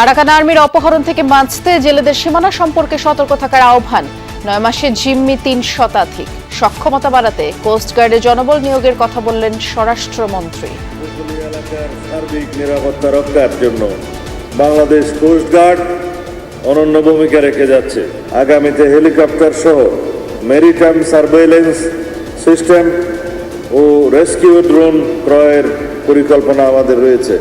Arakan আর্মির অপহরণ থেকে বাঁচতে জেলেদের সীমানা সম্পর্কে সতর্ক থাকার আহ্বান। 9 মাসে জিম্মি 3 শতাধিক। সক্ষমতা বাড়াতে কোস্টগার্ডে জনবল নিয়োগের কথা বললেন স্বরাষ্ট্রমন্ত্রী। উপকূলীয় এলাকার সার্বিক নিরাপত্তা রক্ষার জন্য বাংলাদেশ কোস্টগার্ড অনন্য ভূমিকা রেখে যাচ্ছে। আগামীতে হেলিকপ্টার সহ মেরিটাইম সার্ভেইলেন্স সিস্টেম ও রেস্কিউ ড্রোন ক্রয়ের পরিকল্পনা আমাদের রয়েছে।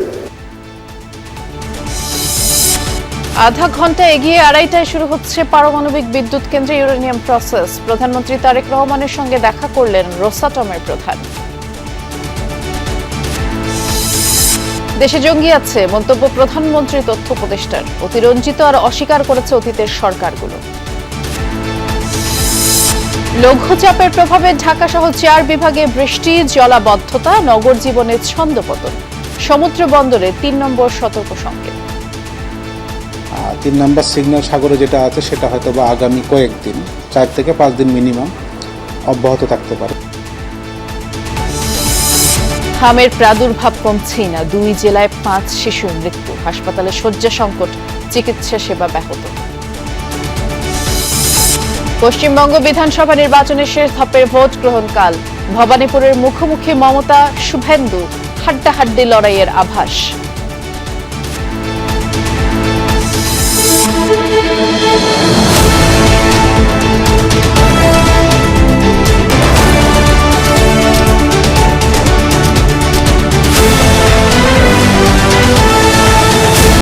আধা ঘন্টা এগিয়ে 2:30টায় শুরু হচ্ছে পারমাণবিক বিদ্যুৎ কেন্দ্রে ইউরেনিয়াম প্রসেস। প্রধানমন্ত্রী তারেক রহমানের সঙ্গে দেখা করলেন রোসাটমের প্রধান। দেশে জঙ্গি আছে মন্তব্য প্রধানমন্ত্রী তথ্য উপদেষ্টার। অতিরঞ্জিত আর অস্বীকার করেছে অতীতের সরকারগুলো। লঘুচাপের প্রভাবে ঢাকা সহ 4 বিভাগে বৃষ্টি, জলাবদ্ধতা, নগর জীবনের ছন্দপতন। সমুদ্র বন্দরে 3 নম্বর সতর্ক সংকেত। 3 নম্বর সিগন্যাল সাগরে যেটা আছে সেটা হয়তো বা আগামী কয়েকদিন 4 থেকে 5 দিন মিনিমাম অব্যাহত থাকতে পারে। হামের প্রাদুর্ভাব কমছেই না। 2 জেলায় 5 শিশুর মৃত্যু। হাসপাতালে শয্যা সংকট, চিকিৎসা সেবা ব্যাহত। পশ্চিমবঙ্গ বিধানসভা নির্বাচনের শেষ ধাপের ভোট গ্রহণ কাল। ভবানীপুরের মুখোমুখি মমতা শুভেন্দু, হাড্ডাহাড্ডি লড়াইয়ের আভাস।